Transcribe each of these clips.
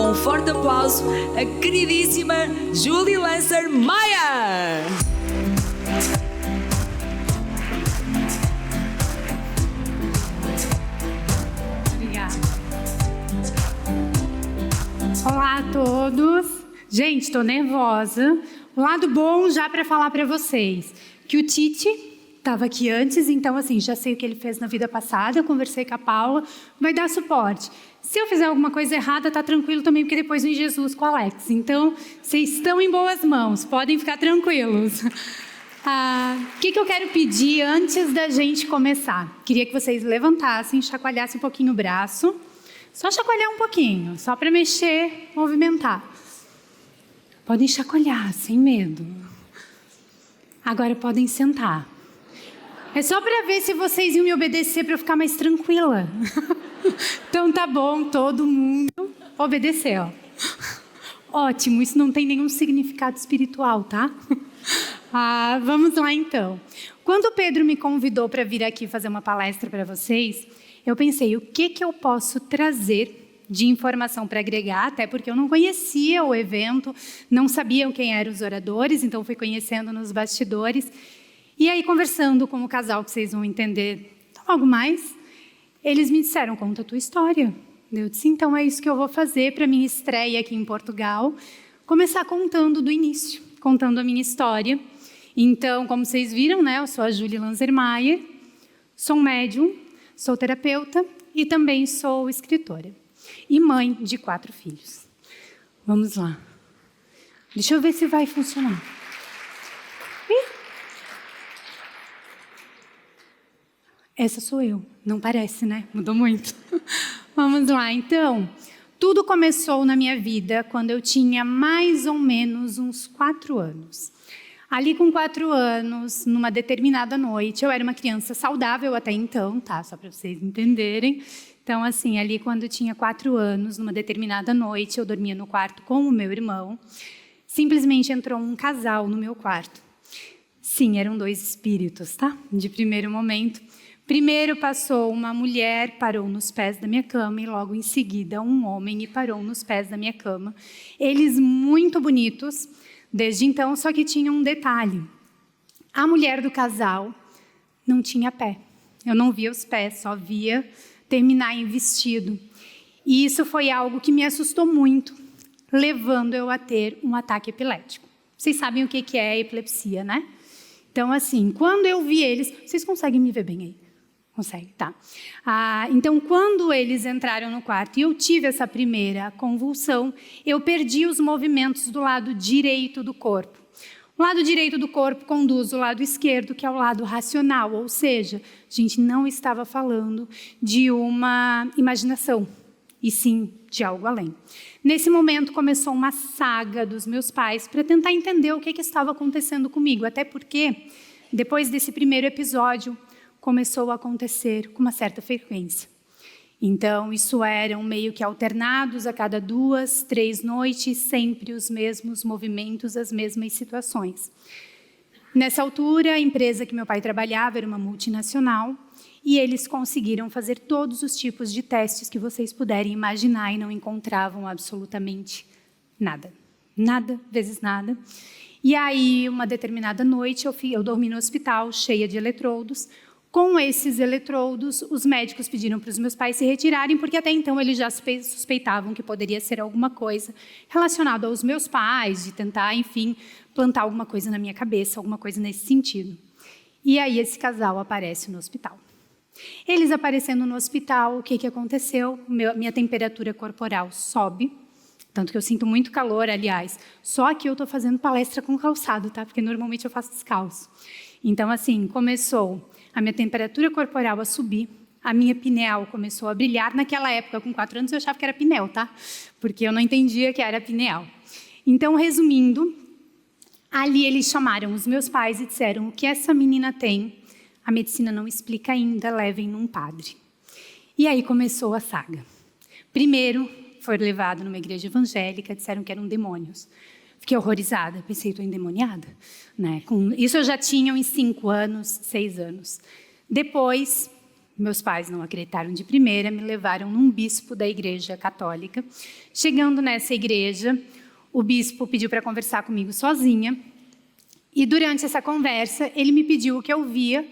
com um forte aplauso a queridíssima Julie Lancer Maia. Obrigada. Olá a todos. Gente, estou nervosa. O lado bom já para falar para vocês, que o Tite estava aqui antes, então assim, já sei o que ele fez na vida passada, eu conversei com a Paula, vai dar suporte. Se eu fizer alguma coisa errada, tá tranquilo também, porque depois vem Jesus com o Alex. Então, vocês estão em boas mãos, podem ficar tranquilos. O que eu quero pedir antes da gente começar? Queria que vocês levantassem, chacoalhassem um pouquinho o braço. Só chacoalhar um pouquinho, só para mexer, movimentar. Podem chacoalhar, sem medo. Agora podem sentar. É só para ver se vocês iam me obedecer para eu ficar mais tranquila. Então tá bom, todo mundo obedeceu. Ótimo, isso não tem nenhum significado espiritual, tá? Vamos lá então. Quando o Pedro me convidou para vir aqui fazer uma palestra para vocês, eu pensei, o que eu posso trazer de informação para agregar, até porque eu não conhecia o evento, não sabiam quem eram os oradores, então fui conhecendo nos bastidores. E aí, conversando com o casal, que vocês vão entender algo mais, eles me disseram, conta a tua história. Eu disse, então é isso que eu vou fazer para minha estreia aqui em Portugal, começar contando do início, contando a minha história. Então, como vocês viram, né, eu sou a Julie Lancer Maia, sou médium, sou terapeuta e também sou escritora. E mãe de 4 filhos. Vamos lá. Deixa eu ver se vai funcionar. Essa sou eu. Não parece, né? Mudou muito. Vamos lá, então. Tudo começou na minha vida quando eu tinha mais ou menos uns 4 anos. Ali com 4 anos, numa determinada noite, eu era uma criança saudável até então, tá? Só para vocês entenderem. Então, assim, ali quando eu tinha 4 anos, numa determinada noite, eu dormia no quarto com o meu irmão. Simplesmente entrou um casal no meu quarto. Sim, eram 2 espíritos, tá? De primeiro momento. Primeiro passou uma mulher, parou nos pés da minha cama, e logo em seguida um homem e parou nos pés da minha cama. Eles muito bonitos, desde então, só que tinha um detalhe. A mulher do casal não tinha pé. Eu não via os pés, só via terminar em vestido. E isso foi algo que me assustou muito, levando eu a ter um ataque epilético. Vocês sabem o que é epilepsia, né? Então, assim, quando eu vi eles... Vocês conseguem me ver bem aí? Consegue, tá. Então, quando eles entraram no quarto e eu tive essa primeira convulsão, eu perdi os movimentos do lado direito do corpo. O lado direito do corpo conduz o lado esquerdo, que é o lado racional, ou seja, a gente não estava falando de uma imaginação, e sim de algo além. Nesse momento começou uma saga dos meus pais para tentar entender o que estava acontecendo comigo, até porque, depois desse primeiro episódio, começou a acontecer com uma certa frequência. Então, isso eram meio que alternados a cada 2, 3 noites, sempre os mesmos movimentos, as mesmas situações. Nessa altura, a empresa que meu pai trabalhava era uma multinacional e eles conseguiram fazer todos os tipos de testes que vocês puderem imaginar e não encontravam absolutamente nada. Nada, vezes nada. E aí, uma determinada noite, eu dormi no hospital, cheia de eletrodos. Com esses eletrodos, os médicos pediram para os meus pais se retirarem, porque até então eles já suspeitavam que poderia ser alguma coisa relacionada aos meus pais, de tentar, enfim, plantar alguma coisa na minha cabeça, alguma coisa nesse sentido. E aí esse casal aparece no hospital. Eles aparecendo no hospital, o que aconteceu? Minha temperatura corporal sobe, tanto que eu sinto muito calor, aliás. Só que eu estou fazendo palestra com calçado, tá? Porque normalmente eu faço descalço. Então, assim, começou a minha temperatura corporal a subir, a minha pineal começou a brilhar. Naquela época, com 4 anos, eu achava que era pineal, tá? Porque eu não entendia que era pineal. Então, resumindo, ali eles chamaram os meus pais e disseram: o que essa menina tem, a medicina não explica ainda, levem num padre. E aí começou a saga. Primeiro, foi levado numa igreja evangélica, disseram que eram demônios. Fiquei horrorizada, pensei, estou endemoniada. Né? Isso eu já tinha uns 5 anos, 6 anos. Depois, Meus pais não acreditaram de primeira, me levaram num bispo da igreja católica. Chegando nessa igreja, o bispo pediu para conversar comigo sozinha. E durante essa conversa, ele me pediu o que eu via.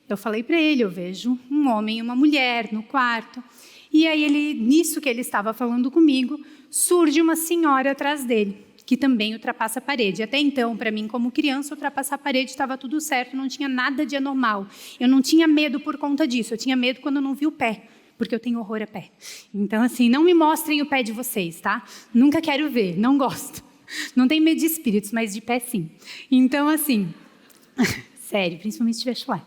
Eu falei para ele, eu vejo um homem e uma mulher no quarto. E aí, nisso que ele estava falando comigo, surge uma senhora atrás dele, que também ultrapassa a parede. Até então, para mim, como criança, ultrapassar a parede estava tudo certo, não tinha nada de anormal. Eu não tinha medo por conta disso, eu tinha medo quando eu não vi o pé, porque eu tenho horror a pé. Então, assim, não me mostrem o pé de vocês, tá? Nunca quero ver, não gosto. Não tenho medo de espíritos, mas de pé sim. Então, assim, sério, principalmente se tiver chulé,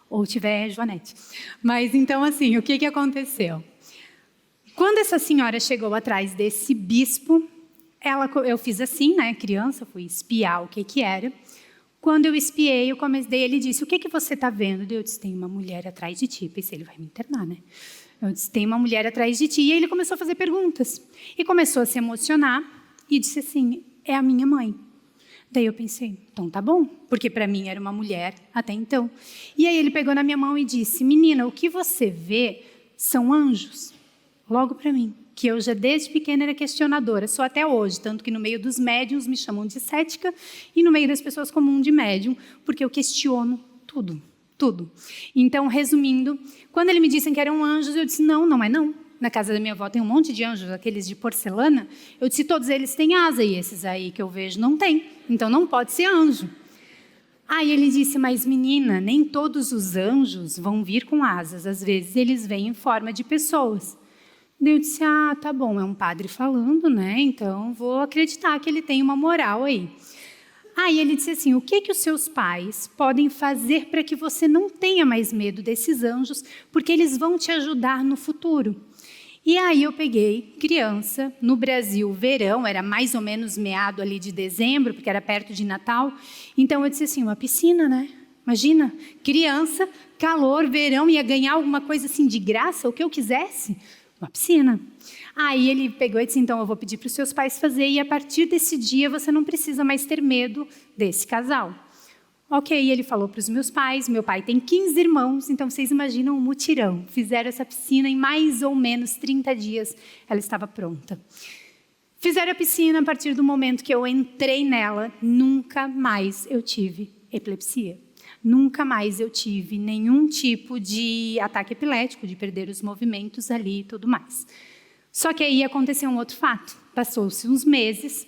ou tiver Joanete. Mas, então, assim, o que aconteceu? Quando essa senhora chegou atrás desse bispo, eu fiz assim, né, criança, fui espiar o que era. Quando eu espiei, ele disse, o que você está vendo? Eu disse, tem uma mulher atrás de ti. Pensei, ele vai me internar, né? Eu disse, tem uma mulher atrás de ti. E aí ele começou a fazer perguntas. E começou a se emocionar e disse assim, é a minha mãe. Daí eu pensei, então tá bom, porque para mim era uma mulher até então. E aí ele pegou na minha mão e disse, menina, o que você vê são anjos. Logo para mim, que eu já desde pequena era questionadora, sou até hoje, tanto que no meio dos médiuns me chamam de cética e no meio das pessoas comuns de médium, porque eu questiono tudo, tudo. Então, resumindo, quando ele me disse que eram anjos, eu disse, não é não. Na casa da minha avó tem um monte de anjos, aqueles de porcelana. Eu disse, todos eles têm asa e esses aí que eu vejo não têm, então não pode ser anjo. Aí ele disse, mas menina, nem todos os anjos vão vir com asas, às vezes eles vêm em forma de pessoas. Daí eu disse, tá bom, é um padre falando, né? Então, vou acreditar que ele tem uma moral aí. Aí ele disse assim, o que os seus pais podem fazer para que você não tenha mais medo desses anjos, porque eles vão te ajudar no futuro? E aí eu peguei, criança, no Brasil, verão, era mais ou menos meado ali de dezembro, porque era perto de Natal. Então eu disse assim, uma piscina, né? Imagina, criança, calor, verão, ia ganhar alguma coisa assim de graça, o que eu quisesse. Uma piscina. Aí ele pegou e disse, então eu vou pedir para os seus pais fazer e a partir desse dia você não precisa mais ter medo desse casal. Ok, ele falou para os meus pais, meu pai tem 15 irmãos, então vocês imaginam um mutirão. Fizeram essa piscina em mais ou menos 30 dias, ela estava pronta. Fizeram a piscina, a partir do momento que eu entrei nela, nunca mais eu tive epilepsia. Nunca mais eu tive nenhum tipo de ataque epilético, de perder os movimentos ali e tudo mais. Só que aí aconteceu um outro fato. Passou-se uns meses,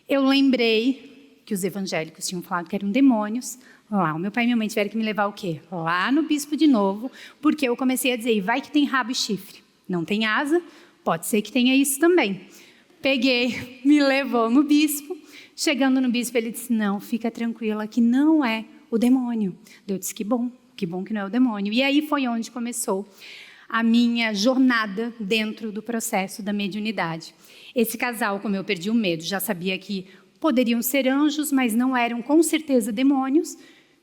eu lembrei que os evangélicos tinham falado que eram demônios. Lá, o meu pai e minha mãe tiveram que me levar o quê? Lá no bispo de novo, porque eu comecei a dizer, vai que tem rabo e chifre. Não tem asa, pode ser que tenha isso também. Peguei, me levou no bispo. Chegando no bispo, ele disse, não, fica tranquila, que não é o demônio. Eu disse, que bom que não é o demônio. E aí foi onde começou a minha jornada dentro do processo da mediunidade. Esse casal, como eu perdi o medo, já sabia que poderiam ser anjos, mas não eram com certeza demônios.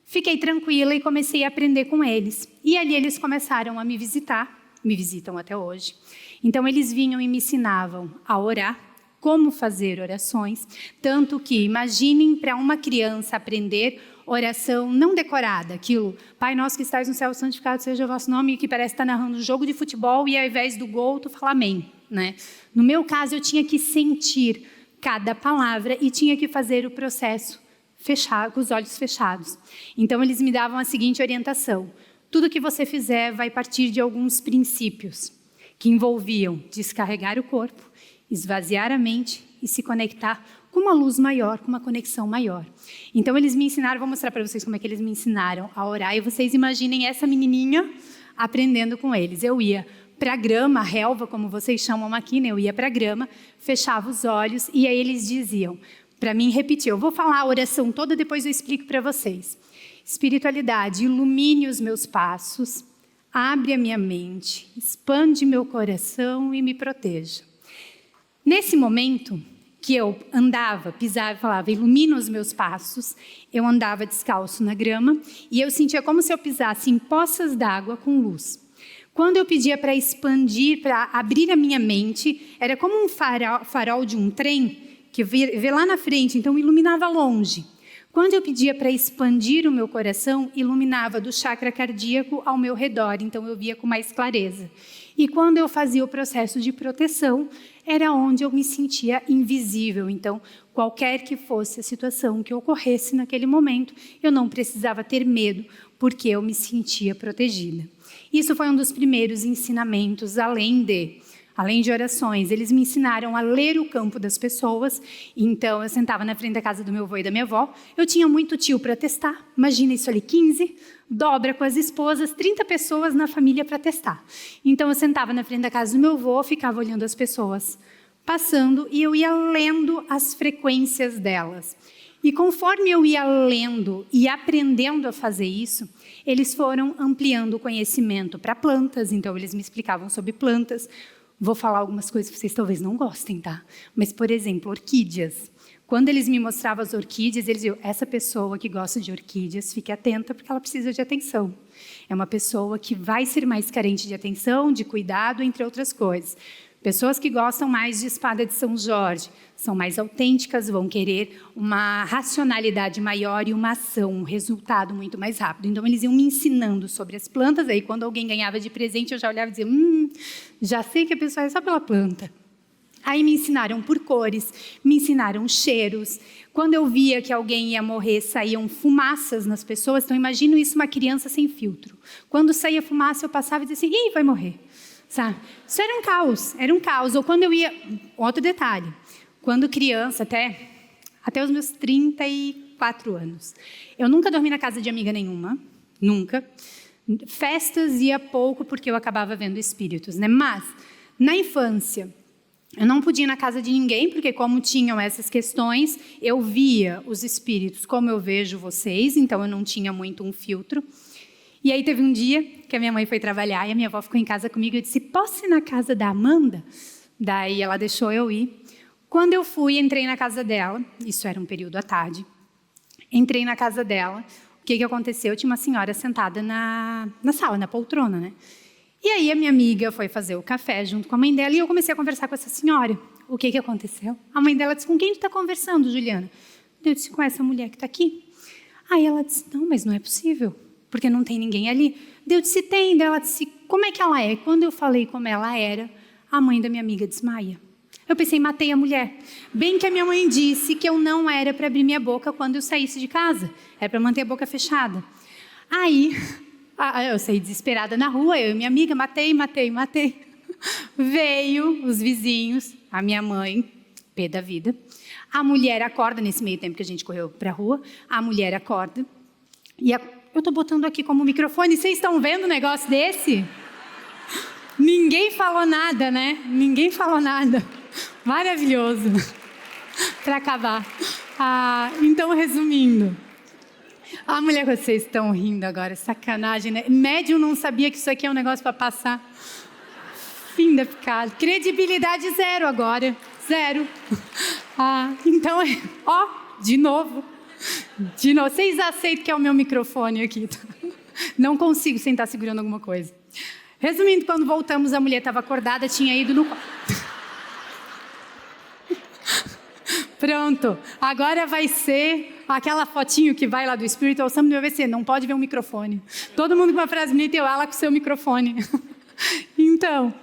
Fiquei tranquila e comecei a aprender com eles. E ali eles começaram a me visitar, me visitam até hoje. Então eles vinham e me ensinavam a orar, como fazer orações, tanto que imaginem para uma criança aprender oração não decorada, aquilo, Pai nosso que estás no céu, santificado seja o vosso nome, que parece estar narrando um jogo de futebol e ao invés do gol, tu fala amém, né? No meu caso, eu tinha que sentir cada palavra e tinha que fazer o processo fechado, com os olhos fechados. Então, eles me davam a seguinte orientação, tudo que você fizer vai partir de alguns princípios que envolviam descarregar o corpo, esvaziar a mente e se conectar com uma luz maior, com uma conexão maior. Então, eles me ensinaram, vou mostrar para vocês como é que eles me ensinaram a orar, e vocês imaginem essa menininha aprendendo com eles. Eu ia para a grama, a relva, como vocês chamam aqui, né? Eu ia para a grama, fechava os olhos, e aí eles diziam, para mim repetir, eu vou falar a oração toda, depois eu explico para vocês. Espiritualidade, ilumine os meus passos, abre a minha mente, expande meu coração e me proteja. Nesse momento que eu andava, pisava e falava, ilumina os meus passos, eu andava descalço na grama e eu sentia como se eu pisasse em poças d'água com luz. Quando eu pedia para expandir, para abrir a minha mente, era como um farol de um trem que vê lá na frente, então iluminava longe. Quando eu pedia para expandir o meu coração, iluminava do chakra cardíaco ao meu redor, então eu via com mais clareza. E quando eu fazia o processo de proteção, era onde eu me sentia invisível. Então, qualquer que fosse a situação que ocorresse naquele momento, eu não precisava ter medo, porque eu me sentia protegida. Isso foi um dos primeiros ensinamentos, além de orações. Eles me ensinaram a ler o campo das pessoas. Então, eu sentava na frente da casa do meu avô e da minha avó. Eu tinha muito tio para testar. Imagina isso ali, 15, dobra com as esposas, 30 pessoas na família para testar. Então, eu sentava na frente da casa do meu avô, ficava olhando as pessoas passando e eu ia lendo as frequências delas. E conforme eu ia lendo e aprendendo a fazer isso, eles foram ampliando o conhecimento para plantas. Então, eles me explicavam sobre plantas. Vou falar algumas coisas que vocês talvez não gostem, tá? Mas, por exemplo, orquídeas. Quando eles me mostravam as orquídeas, eles diziam, essa pessoa que gosta de orquídeas, fique atenta porque ela precisa de atenção. É uma pessoa que vai ser mais carente de atenção, de cuidado, entre outras coisas. Pessoas que gostam mais de espada de São Jorge, são mais autênticas, vão querer uma racionalidade maior e uma ação, um resultado muito mais rápido. Então, eles iam me ensinando sobre as plantas. Aí, quando alguém ganhava de presente, eu já olhava e dizia, já sei que a pessoa é só pela planta. Aí, me ensinaram por cores, me ensinaram cheiros. Quando eu via que alguém ia morrer, saíam fumaças nas pessoas. Então, imagino isso, uma criança sem filtro. Quando saía fumaça, eu passava e dizia assim, ih, vai morrer. Sabe? Isso era um caos. Ou quando eu ia... Outro detalhe. Quando criança, até os meus 34 anos, eu nunca dormi na casa de amiga nenhuma. Nunca. Festas ia pouco porque eu acabava vendo espíritos, né? Mas, na infância, eu não podia ir na casa de ninguém, porque como tinham essas questões, eu via os espíritos como eu vejo vocês, então eu não tinha muito um filtro. E aí teve um dia que a minha mãe foi trabalhar e a minha avó ficou em casa comigo e eu disse, posso ir na casa da Amanda? Daí ela deixou eu ir. Quando eu fui, entrei na casa dela, isso era um período à tarde, entrei na casa dela, o que aconteceu? Tinha uma senhora sentada na sala, na poltrona, né? E aí a minha amiga foi fazer o café junto com a mãe dela e eu comecei a conversar com essa senhora. O que aconteceu? A mãe dela disse, com quem tu está conversando, Juliana? Eu disse, com essa mulher que está aqui. Aí ela disse, não, mas não é possível. Porque não tem ninguém ali. Eu disse, tem. Daí ela disse, como é que ela é? Quando eu falei como ela era, a mãe da minha amiga desmaia. Eu pensei, matei a mulher. Bem que a minha mãe disse que eu não era para abrir minha boca quando eu saísse de casa. Era para manter a boca fechada. Aí, eu saí desesperada na rua, eu e minha amiga, matei. Veio os vizinhos, a minha mãe, pé da vida. A mulher acorda, nesse meio tempo que a gente correu para a rua, a mulher acorda e eu estou botando aqui como microfone. Vocês estão vendo um negócio desse? Ninguém falou nada, né? Ninguém falou nada. Maravilhoso. Para acabar. Então, resumindo. A mulher, vocês estão rindo agora. Sacanagem, né? Médium não sabia que isso aqui é um negócio para passar. Fim da picada. Credibilidade zero agora. Zero. Então, de novo. Vocês aceitam que é o meu microfone aqui. Tá? Não consigo sem estar segurando alguma coisa. Resumindo, quando voltamos, a mulher estava acordada, tinha ido no quarto. Pronto. Agora vai ser aquela fotinho que vai lá do Spiritual Summit, vai ser, não pode ver um microfone. Todo mundo com uma frase bonita e eu ela com o seu microfone. Então,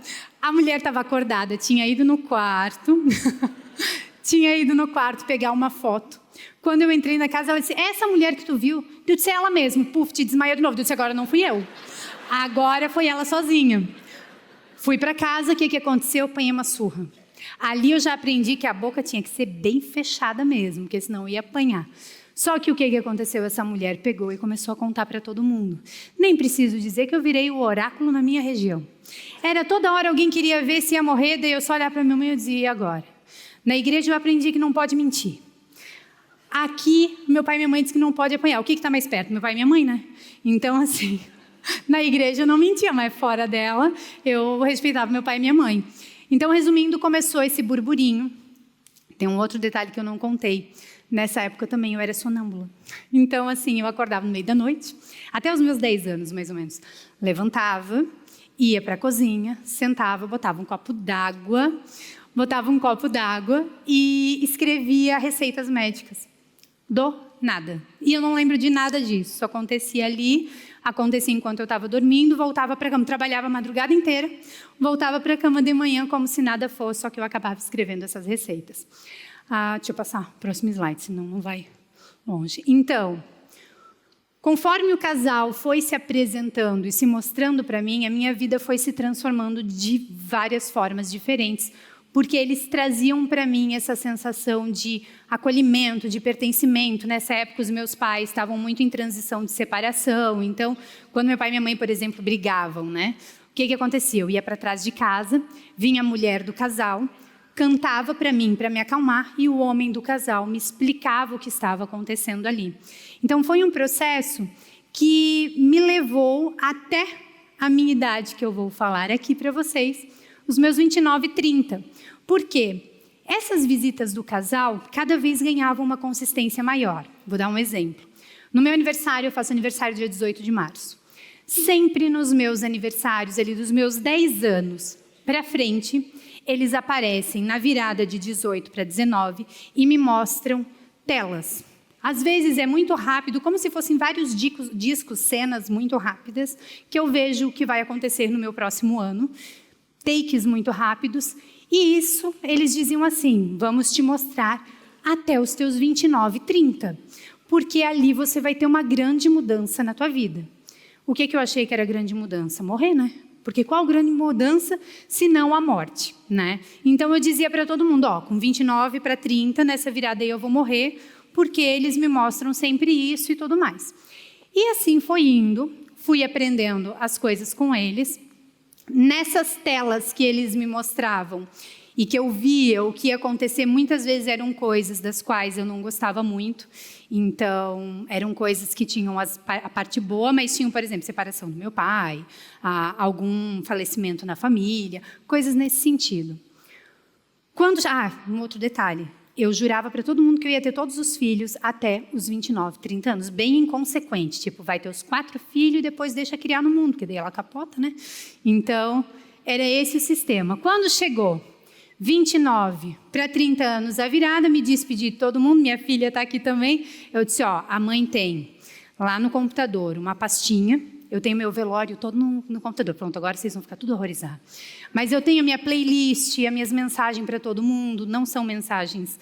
a mulher estava acordada, tinha ido no quarto. Tinha ido no quarto pegar uma foto. Quando eu entrei na casa, ela disse, essa mulher que tu viu? Eu disse, é ela mesmo. Puf, te desmaiou de novo. Eu disse, agora não fui eu. Agora foi ela sozinha. Fui para casa, o que aconteceu? Eu apanhei uma surra. Ali eu já aprendi que a boca tinha que ser bem fechada mesmo, porque senão eu ia apanhar. Só que o que aconteceu? Essa mulher pegou e começou a contar para todo mundo. Nem preciso dizer que eu virei o oráculo na minha região. Era toda hora alguém queria ver se ia morrer, daí eu só olhava para minha mãe e dizia, e agora? Na igreja eu aprendi que não pode mentir. Aqui, meu pai e minha mãe dizem que não pode apanhar. O que está mais perto? Meu pai e minha mãe, né? Então, assim, na igreja eu não mentia, mas fora dela, eu respeitava meu pai e minha mãe. Então, resumindo, começou esse burburinho. Tem um outro detalhe que eu não contei. Nessa época também eu era sonâmbula. Então, assim, eu acordava no meio da noite, até os meus 10 anos, mais ou menos. Levantava, ia para a cozinha, sentava, botava um copo d'água e escrevia receitas médicas. Do nada. E eu não lembro de nada disso. Isso acontecia ali, acontecia enquanto eu estava dormindo, voltava para a cama, trabalhava a madrugada inteira, voltava para a cama de manhã como se nada fosse, só que eu acabava escrevendo essas receitas. Deixa eu passar o próximo slide, senão não vai longe. Então, conforme o casal foi se apresentando e se mostrando para mim, a minha vida foi se transformando de várias formas diferentes, porque eles traziam para mim essa sensação de acolhimento, de pertencimento. Nessa época, os meus pais estavam muito em transição de separação. Então, quando meu pai e minha mãe, por exemplo, brigavam, né? O que acontecia? Eu ia para trás de casa, vinha a mulher do casal, cantava para mim, para me acalmar, e o homem do casal me explicava o que estava acontecendo ali. Então, foi um processo que me levou até a minha idade, que eu vou falar aqui para vocês, os meus 29 e 30. Por quê? Essas visitas do casal cada vez ganhavam uma consistência maior. Vou dar um exemplo. No meu aniversário, eu faço aniversário dia 18 de março. Sempre nos meus aniversários, ali dos meus 10 anos para frente, eles aparecem na virada de 18 para 19 e me mostram telas. Às vezes é muito rápido, como se fossem vários discos, cenas muito rápidas, que eu vejo o que vai acontecer no meu próximo ano. Takes muito rápidos, e isso, eles diziam assim, vamos te mostrar até os teus 29, 30, porque ali você vai ter uma grande mudança na tua vida. O que eu achei que era grande mudança? Morrer, né? Porque qual grande mudança, se não a morte, né? Então eu dizia para todo mundo, com 29 para 30, nessa virada aí eu vou morrer, porque eles me mostram sempre isso e tudo mais. E assim foi indo, fui aprendendo as coisas com eles. Nessas telas que eles me mostravam e que eu via o que ia acontecer, muitas vezes eram coisas das quais eu não gostava muito. Então, eram coisas que tinham a parte boa, mas tinham, por exemplo, separação do meu pai, algum falecimento na família, coisas nesse sentido. Um outro detalhe. Eu jurava para todo mundo que eu ia ter todos os filhos até os 29, 30 anos, bem inconsequente, tipo, vai ter os 4 filhos e depois deixa criar no mundo, porque daí ela capota, né? Então, era esse o sistema. Quando chegou 29 para 30 anos a virada, me despedi de todo mundo, minha filha está aqui também, eu disse, a mãe tem lá no computador uma pastinha, eu tenho meu velório todo no computador. Pronto, agora vocês vão ficar tudo horrorizados. Mas eu tenho a minha playlist, as minhas mensagens para todo mundo. Não são mensagens,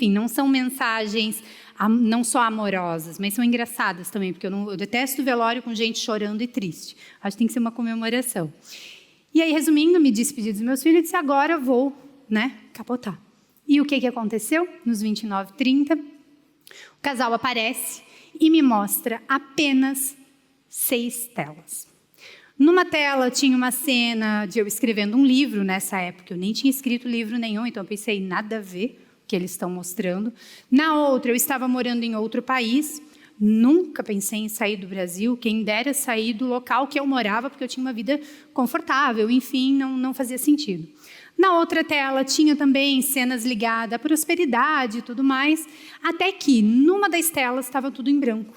não são mensagens não só amorosas, mas são engraçadas também, porque eu detesto velório com gente chorando e triste. Acho que tem que ser uma comemoração. E aí, resumindo, me despedi dos meus filhos e disse, agora vou, capotar. E o que aconteceu? Nos 29, 30, o casal aparece e me mostra apenas 6 telas. Numa tela tinha uma cena de eu escrevendo um livro, nessa época eu nem tinha escrito livro nenhum, então eu pensei, nada a ver o que eles estão mostrando. Na outra, eu estava morando em outro país, nunca pensei em sair do Brasil, quem dera sair do local que eu morava, porque eu tinha uma vida confortável, enfim, não fazia sentido. Na outra tela tinha também cenas ligadas à prosperidade e tudo mais, até que numa das telas estava tudo em branco.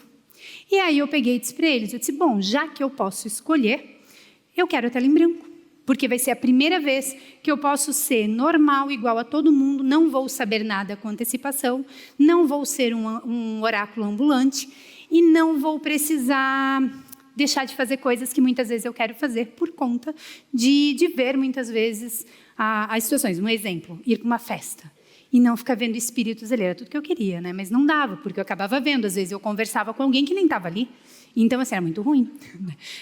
E aí eu peguei e disse para eles, bom, já que eu posso escolher, eu quero a tela em branco, porque vai ser a primeira vez que eu posso ser normal, igual a todo mundo, não vou saber nada com antecipação, não vou ser um oráculo ambulante e não vou precisar deixar de fazer coisas que muitas vezes eu quero fazer por conta de ver muitas vezes as situações. Um exemplo, ir para uma festa e não ficar vendo espíritos ali, era tudo que eu queria, né? Mas não dava, porque eu acabava vendo, às vezes eu conversava com alguém que nem estava ali, então assim, era muito ruim,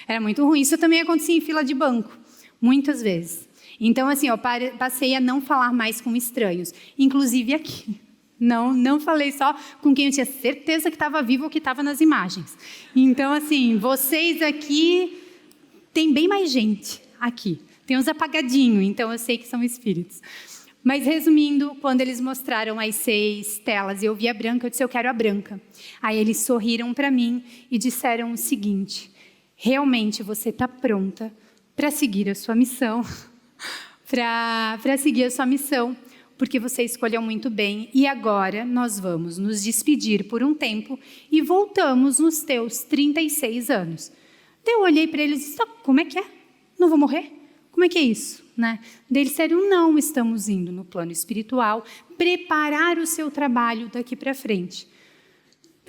era muito ruim. Isso também acontecia em fila de banco, muitas vezes. Então assim, eu passei a não falar mais com estranhos, inclusive aqui. Não falei só com quem eu tinha certeza que estava vivo ou que estava nas imagens. Então assim, vocês aqui, tem bem mais gente aqui. Tem uns apagadinhos, então eu sei que são espíritos. Mas, resumindo, quando eles mostraram as 6 telas e eu vi a branca, eu disse, eu quero a branca. Aí eles sorriram para mim e disseram o seguinte, realmente você está pronta para seguir a sua missão, para seguir a sua missão, porque você escolheu muito bem e agora nós vamos nos despedir por um tempo e voltamos nos teus 36 anos. Daí eu olhei para eles e disse, como é que é? Não vou morrer? Como é que é isso? Daí eles disseram, estamos indo no plano espiritual preparar o seu trabalho daqui para frente.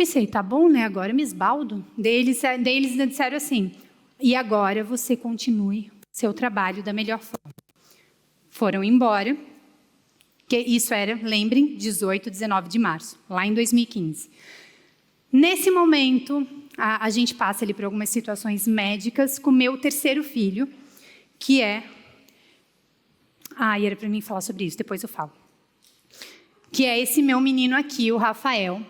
Pensei, tá bom, né? Agora eu me esbaldo. Daí eles disseram assim, e agora você continue seu trabalho da melhor forma. Foram embora, que isso era, lembrem, 18, 19 de março, lá em 2015. Nesse momento, a gente passa ali por algumas situações médicas com o meu terceiro filho, que é... era para mim falar sobre isso, depois eu falo. Que é esse meu menino aqui, o Rafael.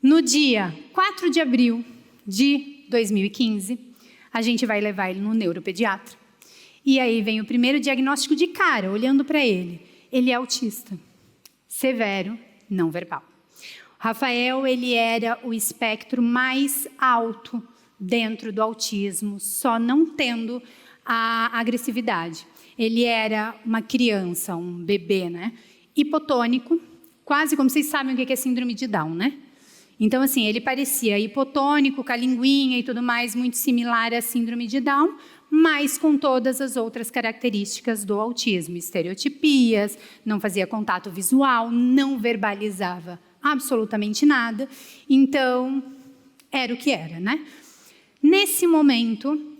No dia 4 de abril de 2015, a gente vai levar ele no neuropediatra. E aí vem o primeiro diagnóstico de cara, olhando para ele. Ele é autista, severo, não verbal. Rafael, ele era o espectro mais alto dentro do autismo, só não tendo a agressividade. Ele era uma criança, um bebê, né? Hipotônico, quase como vocês sabem o que é síndrome de Down, né? Então, assim, ele parecia hipotônico, com a linguinha e tudo mais, muito similar à síndrome de Down, mas com todas as outras características do autismo, estereotipias, não fazia contato visual, não verbalizava absolutamente nada. Então, era o que era, né? Nesse momento,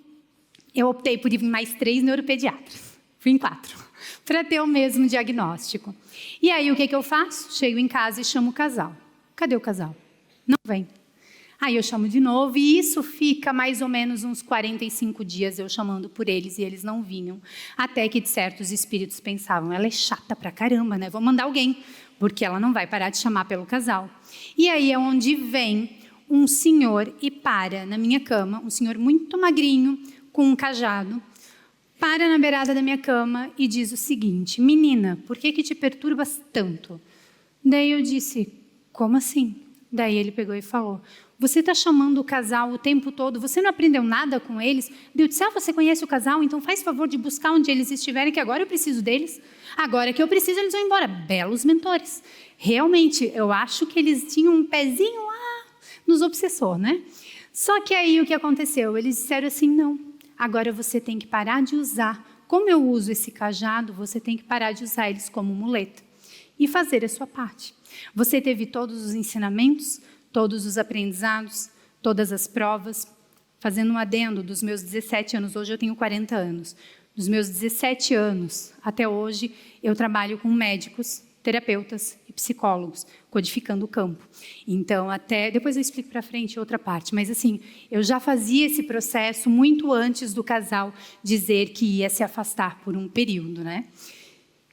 eu optei por ir em mais 3 neuropediatras. Fui em 4, para ter o mesmo diagnóstico. E aí, o que eu faço? Chego em casa e chamo o casal. Cadê o casal? Não vem. Aí eu chamo de novo e isso fica mais ou menos uns 45 dias eu chamando por eles e eles não vinham. Até que de certos espíritos pensavam, ela é chata pra caramba, né? Vou mandar alguém, porque ela não vai parar de chamar pelo casal. E aí é onde vem um senhor e para na minha cama, um senhor muito magrinho, com um cajado, para na beirada da minha cama e diz o seguinte, menina, por que te perturbas tanto? Daí eu disse, como assim? Daí ele pegou e falou, você está chamando o casal o tempo todo, você não aprendeu nada com eles? Eu disse, você conhece o casal? Então faz favor de buscar onde eles estiverem, que agora eu preciso deles. Agora que eu preciso, eles vão embora. Belos mentores. Realmente, eu acho que eles tinham um pezinho lá nos obsessor, né? Só que aí o que aconteceu? Eles disseram assim, não, agora você tem que parar de usar. Como eu uso esse cajado, você tem que parar de usar eles como muleta e fazer a sua parte. Você teve todos os ensinamentos, todos os aprendizados, todas as provas. Fazendo um adendo, dos meus 17 anos, hoje eu tenho 40 anos. Dos meus 17 anos até hoje, eu trabalho com médicos, terapeutas e psicólogos, codificando o campo. Então, até depois eu explico para frente outra parte, mas assim, eu já fazia esse processo muito antes do casal dizer que ia se afastar por um período, né?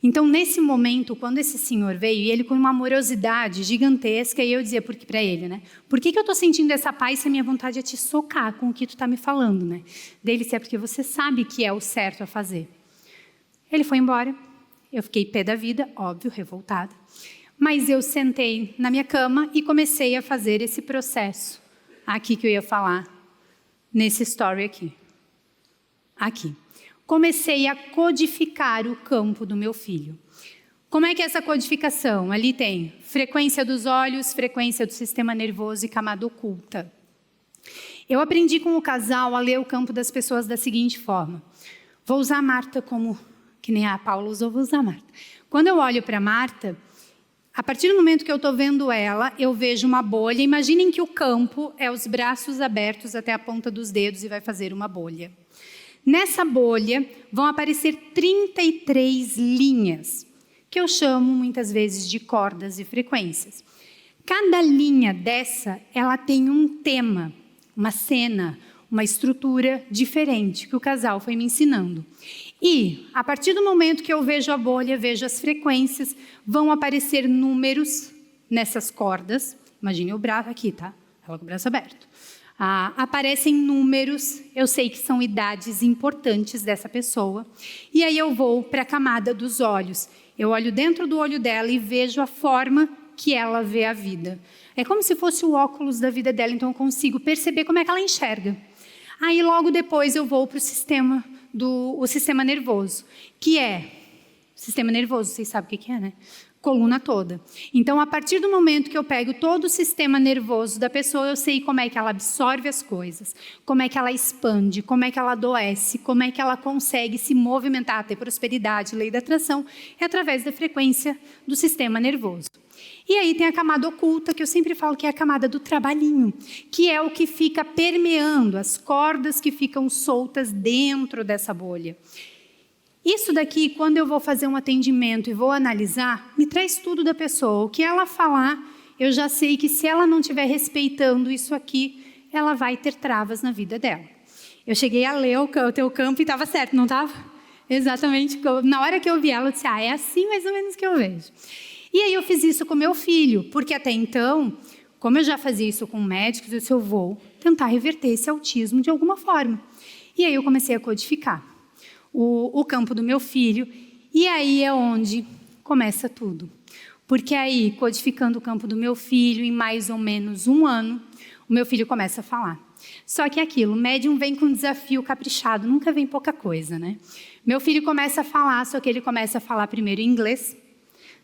Então, nesse momento, quando esse senhor veio, e ele com uma amorosidade gigantesca, e eu dizia para ele, né? Por que eu estou sentindo essa paz se a minha vontade é te socar com o que tu está me falando, né? Daí ele disse, porque você sabe que é o certo a fazer. Ele foi embora, eu fiquei pé da vida, óbvio, revoltada. Mas eu sentei na minha cama e comecei a fazer esse processo. Aqui que eu ia falar, nesse story aqui. Aqui. Comecei a codificar o campo do meu filho. Como é que é essa codificação? Ali tem frequência dos olhos, frequência do sistema nervoso e camada oculta. Eu aprendi com o casal a ler o campo das pessoas da seguinte forma. Vou usar a Marta como, que nem a Paula usou, vou usar a Marta. Quando eu olho para a Marta, a partir do momento que eu estou vendo ela, eu vejo uma bolha. Imaginem que o campo é os braços abertos até a ponta dos dedos e vai fazer uma bolha. Nessa bolha vão aparecer 33 linhas, que eu chamo muitas vezes de cordas e frequências. Cada linha dessa, ela tem um tema, uma cena, uma estrutura diferente que o casal foi me ensinando. E, a partir do momento que eu vejo a bolha, vejo as frequências, vão aparecer números nessas cordas. Imagine o braço aqui, tá? Ela com o braço aberto. Aparecem números, eu sei que são idades importantes dessa pessoa, e aí eu vou para a camada dos olhos. Eu olho dentro do olho dela e vejo a forma que ela vê a vida. É como se fosse o óculos da vida dela, então eu consigo perceber como é que ela enxerga. Aí logo depois eu vou para o sistema nervoso, que é, sistema nervoso, vocês sabem o que é, né? Coluna toda. Então, a partir do momento que eu pego todo o sistema nervoso da pessoa, eu sei como é que ela absorve as coisas, como é que ela expande, como é que ela adoece, como é que ela consegue se movimentar, ter prosperidade, lei da atração, é através da frequência do sistema nervoso. E aí tem a camada oculta, que eu sempre falo que é a camada do trabalhinho, que é o que fica permeando, as cordas que ficam soltas dentro dessa bolha. Isso daqui, quando eu vou fazer um atendimento e vou analisar, me traz tudo da pessoa. O que ela falar, eu já sei que se ela não estiver respeitando isso aqui, ela vai ter travas na vida dela. Eu cheguei a ler o teu campo e estava certo, não estava? Exatamente. Na hora que eu vi ela, eu disse, é assim mais ou menos que eu vejo. E aí eu fiz isso com meu filho, porque até então, como eu já fazia isso com médicos, eu disse, eu vou tentar reverter esse autismo de alguma forma. E aí eu comecei a codificar o campo do meu filho, e aí é onde começa tudo. Porque aí, codificando o campo do meu filho, em mais ou menos 1 ano, o meu filho começa a falar. Só que aquilo, o médium vem com um desafio caprichado, nunca vem pouca coisa, né? Meu filho começa a falar, só que ele começa a falar primeiro em inglês,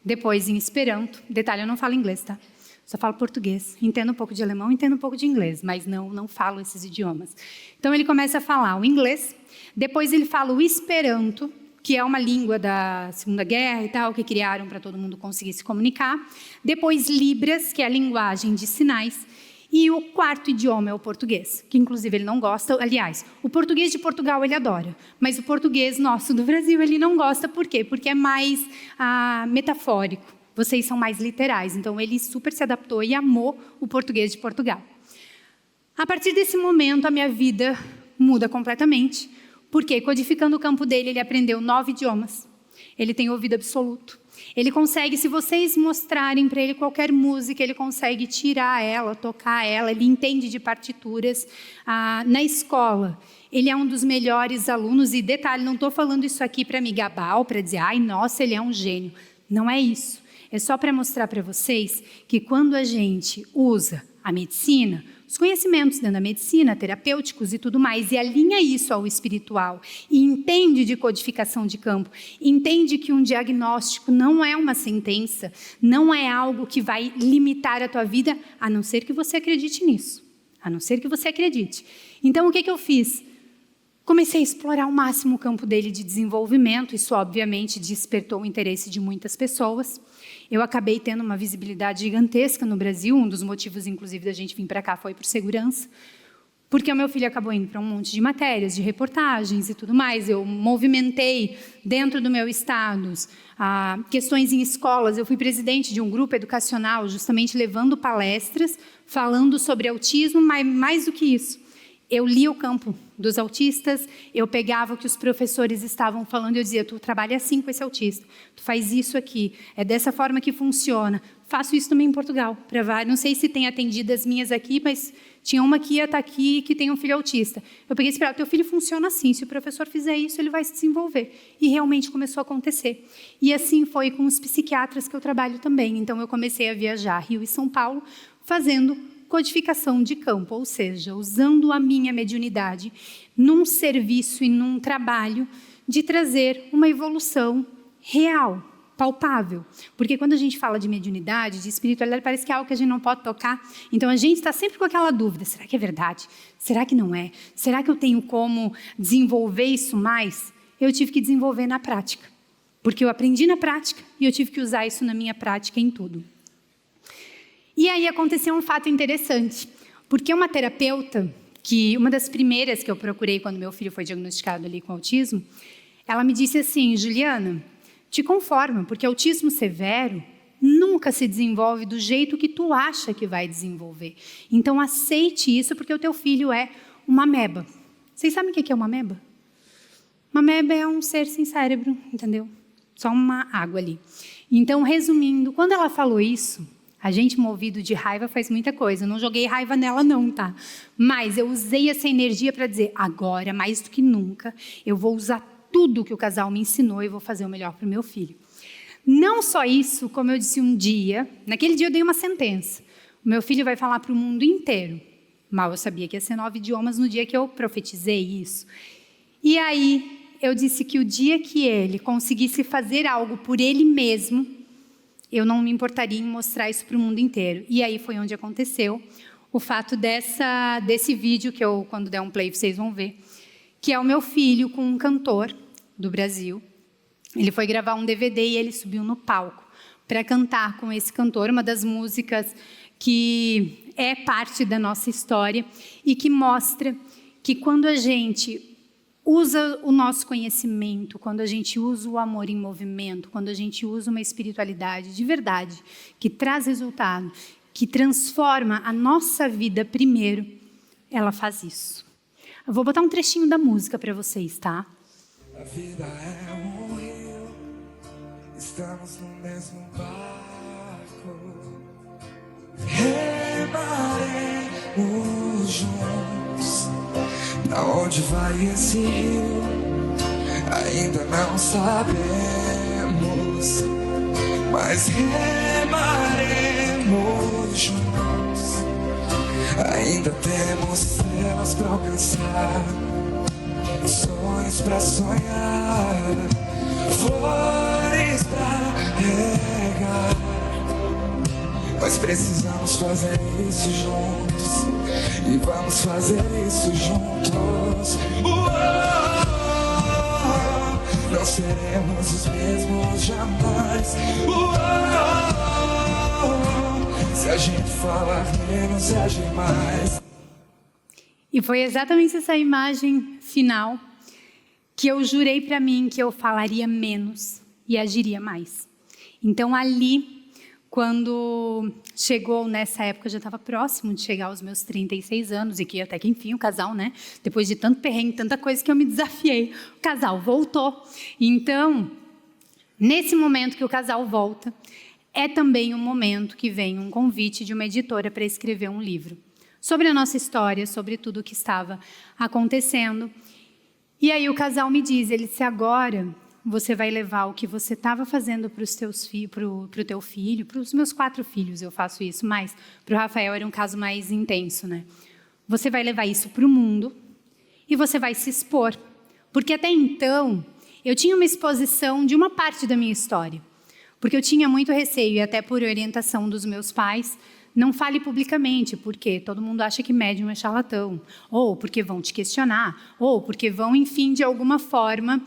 depois em esperanto. Detalhe, eu não falo inglês, tá? Só falo português. Entendo um pouco de alemão, entendo um pouco de inglês, mas não falo esses idiomas. Então ele começa a falar o inglês, depois ele fala o esperanto, que é uma língua da Segunda Guerra e tal, que criaram para todo mundo conseguir se comunicar. Depois Libras, que é a linguagem de sinais. E o 4º idioma é o português, que inclusive ele não gosta. Aliás, o português de Portugal ele adora, mas o português nosso do Brasil ele não gosta. Por quê? Porque é mais metafórico. Vocês são mais literais. Então ele super se adaptou e amou o português de Portugal. A partir desse momento, a minha vida muda completamente, porque codificando o campo dele, ele aprendeu 9 idiomas. Ele tem ouvido absoluto. Ele consegue, se vocês mostrarem para ele qualquer música, ele consegue tirar ela, tocar ela, ele entende de partituras. Na escola, ele é um dos melhores alunos, e detalhe, não estou falando isso aqui para me gabar ou para dizer, ai, nossa, ele é um gênio. Não é isso. É só para mostrar para vocês que quando a gente usa a medicina, os conhecimentos dentro da medicina, terapêuticos e tudo mais, e alinha isso ao espiritual, e entende de codificação de campo, entende que um diagnóstico não é uma sentença, não é algo que vai limitar a tua vida, a não ser que você acredite nisso, a não ser que você acredite. Então, o que eu fiz? Comecei a explorar ao máximo o campo dele de desenvolvimento, isso obviamente despertou o interesse de muitas pessoas. Eu acabei tendo uma visibilidade gigantesca no Brasil, um dos motivos, inclusive, da gente vir para cá foi por segurança, porque o meu filho acabou indo para um monte de matérias, de reportagens e tudo mais. Eu movimentei dentro do meu estado questões em escolas. Eu fui presidente de um grupo educacional, justamente levando palestras, falando sobre autismo, mas mais do que isso. Eu li o campo dos autistas, eu pegava o que os professores estavam falando e eu dizia, tu trabalha assim com esse autista, tu faz isso aqui, é dessa forma que funciona. Faço isso também em Portugal, não sei se tem atendido as minhas aqui, mas tinha uma que ia estar aqui que tem um filho autista. Eu peguei e disse, teu filho funciona assim, se o professor fizer isso, ele vai se desenvolver. E realmente começou a acontecer. E assim foi com os psiquiatras que eu trabalho também. Então eu comecei a viajar Rio e São Paulo, fazendo codificação de campo, ou seja, usando a minha mediunidade num serviço e num trabalho de trazer uma evolução real, palpável. Porque quando a gente fala de mediunidade, de espiritualidade, parece que é algo que a gente não pode tocar. Então a gente está sempre com aquela dúvida, será que é verdade? Será que não é? Será que eu tenho como desenvolver isso mais? Eu tive que desenvolver na prática. Porque eu aprendi na prática e eu tive que usar isso na minha prática em tudo. E aí aconteceu um fato interessante, porque uma terapeuta, uma das primeiras que eu procurei quando meu filho foi diagnosticado ali com autismo, ela me disse assim, Juliana, te conforma, porque autismo severo nunca se desenvolve do jeito que tu acha que vai desenvolver. Então aceite isso, porque o teu filho é uma ameba. Vocês sabem o que é uma ameba? Uma ameba é um ser sem cérebro, entendeu? Só uma água ali. Então, resumindo, quando ela falou isso, a gente movido de raiva faz muita coisa. Eu não joguei raiva nela não, tá? Mas eu usei essa energia para dizer, agora, mais do que nunca, eu vou usar tudo que o casal me ensinou e vou fazer o melhor para o meu filho. Não só isso, como eu disse um dia, naquele dia eu dei uma sentença. O meu filho vai falar para o mundo inteiro. Mal eu sabia que ia ser 9 idiomas no dia que eu profetizei isso. E aí eu disse que o dia que ele conseguisse fazer algo por ele mesmo, eu não me importaria em mostrar isso para o mundo inteiro. E aí foi onde aconteceu o fato desse vídeo, que eu, quando der um play, vocês vão ver, que é o meu filho com um cantor do Brasil. Ele foi gravar um DVD e ele subiu no palco. para cantar com esse cantor, uma das músicas que é parte da nossa história e que mostra que quando a gente usa o nosso conhecimento, quando a gente usa o amor em movimento, quando a gente usa uma espiritualidade de verdade, que traz resultado, que transforma a nossa vida primeiro, ela faz isso. Eu vou botar um trechinho da música para vocês, tá? A vida é um rio, estamos no mesmo barco, remaremos juntos. Pra onde vai esse rio? Ainda não sabemos, mas remaremos juntos. Ainda temos céus pra alcançar, sonhos pra sonhar, flores pra regar. Nós precisamos fazer isso juntos, e vamos fazer isso juntos. Não seremos os mesmos jamais. Se a gente falar menos e agir mais. E foi exatamente essa imagem final que eu jurei para mim que eu falaria menos e agiria mais. Então ali, quando chegou nessa época, eu já estava próximo de chegar aos meus 36 anos, e que até que enfim o casal, né? Depois de tanto perrengue, tanta coisa que eu me desafiei, o casal voltou. Então, nesse momento que o casal volta, é também um momento que vem um convite de uma editora para escrever um livro sobre a nossa história, sobre tudo o que estava acontecendo. E aí o casal me diz, ele disse, agora você vai levar o que você estava fazendo para os teus pro teu filho, para os meus 4 filhos eu faço isso, mas para o Rafael era um caso mais intenso, né? Você vai levar isso para o mundo e você vai se expor. Porque até então, eu tinha uma exposição de uma parte da minha história. Porque eu tinha muito receio, e até por orientação dos meus pais, não fale publicamente, porque todo mundo acha que médium é charlatão, ou porque vão te questionar, ou porque vão, enfim, de alguma forma,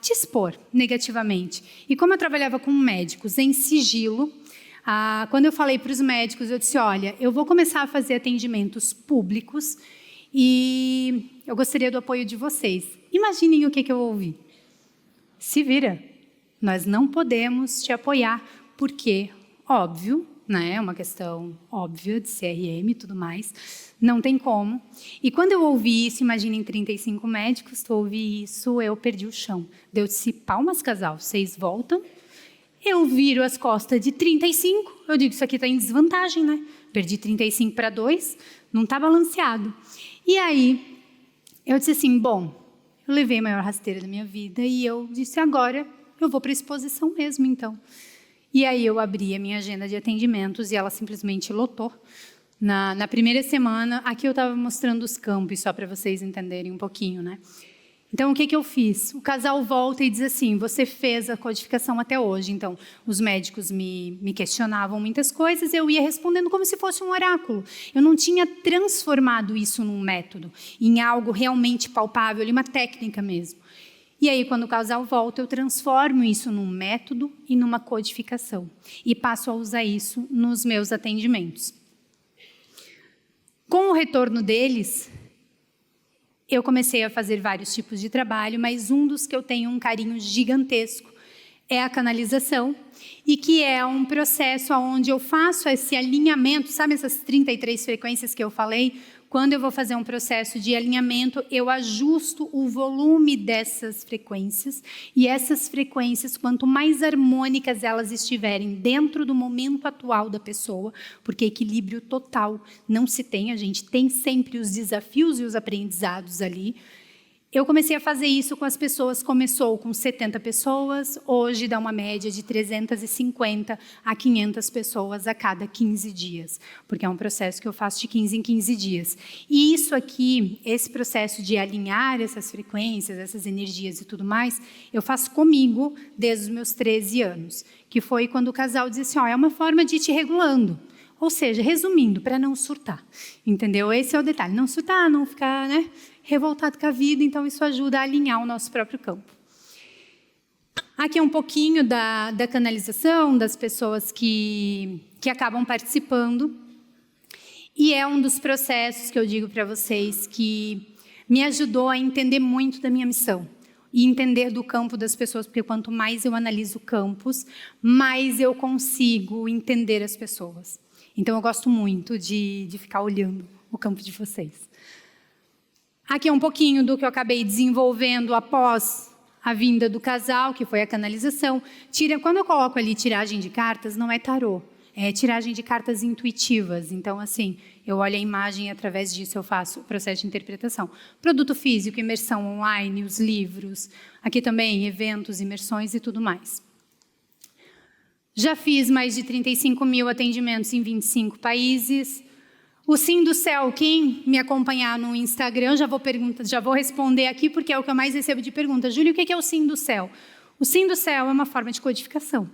te expor negativamente. E como eu trabalhava com médicos em sigilo, quando eu falei para os médicos, eu disse, olha, eu vou começar a fazer atendimentos públicos e eu gostaria do apoio de vocês. Imaginem o que eu ouvi. Se vira, nós não podemos te apoiar, porque, óbvio, né, é uma questão óbvia de CRM e tudo mais, não tem como. E quando eu ouvi isso, imaginem 35 médicos, tu ouvi isso, eu perdi o chão. Eu disse, palmas, casal, vocês voltam. Eu viro as costas de 35, eu digo, isso aqui está em desvantagem, né? Perdi 35 para 2, não está balanceado. E aí, eu disse assim, bom, eu levei a maior rasteira da minha vida e eu disse, agora eu vou para a exposição mesmo, então. E aí eu abri a minha agenda de atendimentos e ela simplesmente lotou. Na primeira semana, aqui eu estava mostrando os campos, só para vocês entenderem um pouquinho, né? Então, o que eu fiz? O casal volta e diz assim, você fez a codificação até hoje. Então, os médicos me questionavam muitas coisas, eu ia respondendo como se fosse um oráculo. Eu não tinha transformado isso num método, em algo realmente palpável, em uma técnica mesmo. E aí, quando o casal volta, eu transformo isso num método e numa codificação. E passo a usar isso nos meus atendimentos. Com o retorno deles, eu comecei a fazer vários tipos de trabalho, mas um dos que eu tenho um carinho gigantesco é a canalização, e que é um processo onde eu faço esse alinhamento, sabe essas 33 frequências que eu falei? Quando eu vou fazer um processo de alinhamento, eu ajusto o volume dessas frequências, e essas frequências, quanto mais harmônicas elas estiverem dentro do momento atual da pessoa, porque equilíbrio total não se tem, a gente tem sempre os desafios e os aprendizados ali. Eu comecei a fazer isso com as pessoas, começou com 70 pessoas, hoje dá uma média de 350 a 500 pessoas a cada 15 dias, porque é um processo que eu faço de 15 em 15 dias. E isso aqui, esse processo de alinhar essas frequências, essas energias e tudo mais, eu faço comigo desde os meus 13 anos, que foi quando o casal disse assim, é uma forma de ir te regulando. Ou seja, resumindo, para não surtar, entendeu? Esse é o detalhe, não surtar, não ficar, né, revoltado com a vida, então isso ajuda a alinhar o nosso próprio campo. Aqui é um pouquinho da canalização, das pessoas que acabam participando. E é um dos processos que eu digo para vocês que me ajudou a entender muito da minha missão. E entender do campo das pessoas, porque quanto mais eu analiso campos, mais eu consigo entender as pessoas. Então, eu gosto muito de ficar olhando o campo de vocês. Aqui é um pouquinho do que eu acabei desenvolvendo após a vinda do casal, que foi a canalização. Quando eu coloco ali tiragem de cartas, não é tarô, é tiragem de cartas intuitivas. Então, assim, eu olho a imagem e através disso eu faço o processo de interpretação. Produto físico, imersão online, os livros. Aqui também eventos, imersões e tudo mais. Já fiz mais de 35 mil atendimentos em 25 países. O Sim do Céu, quem me acompanhar no Instagram, já vou responder aqui, porque é o que eu mais recebo de perguntas. Júlia, o que é o Sim do Céu? O Sim do Céu é uma forma de codificação.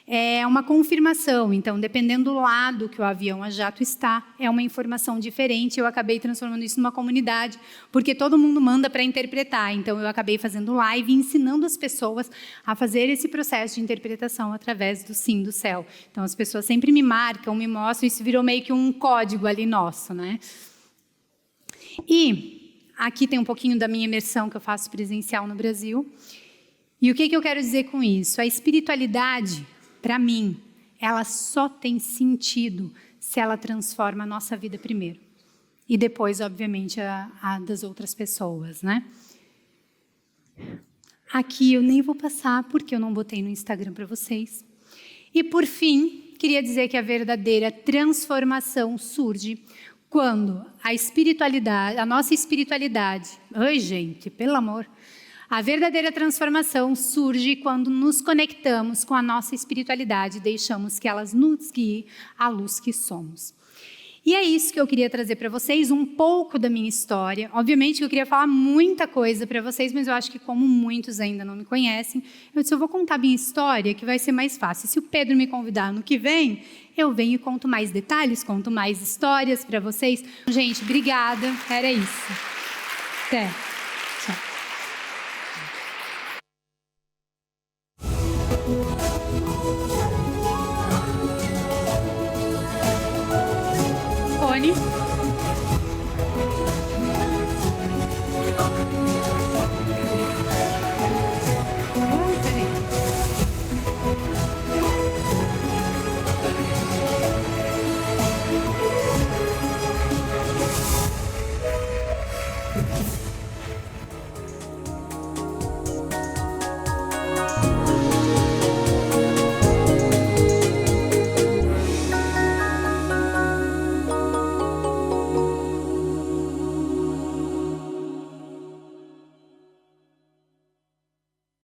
É uma confirmação, então, dependendo do lado que o avião a jato está, é uma informação diferente. Eu acabei transformando isso numa comunidade, porque todo mundo manda para interpretar. Então, eu acabei fazendo live, ensinando as pessoas a fazer esse processo de interpretação através do Sim do Céu. Então, as pessoas sempre me marcam, me mostram, isso virou meio que um código ali nosso, né? E aqui tem um pouquinho da minha imersão que eu faço presencial no Brasil. E o que eu quero dizer com isso? A espiritualidade, para mim, ela só tem sentido se ela transforma a nossa vida primeiro. E depois, obviamente, a das outras pessoas, né? Aqui eu nem vou passar, porque eu não botei no Instagram para vocês. E, por fim, queria dizer que a verdadeira transformação surge quando a espiritualidade, a nossa espiritualidade... Ai, gente, pelo amor... A verdadeira transformação surge quando nos conectamos com a nossa espiritualidade e deixamos que ela nos guie à luz que somos. E é isso que eu queria trazer para vocês, um pouco da minha história. Obviamente que eu queria falar muita coisa para vocês, mas eu acho que como muitos ainda não me conhecem, eu disse, eu vou contar a minha história, que vai ser mais fácil. Se o Pedro me convidar no que vem, eu venho e conto mais detalhes, conto mais histórias para vocês. Gente, obrigada. Era isso. Até.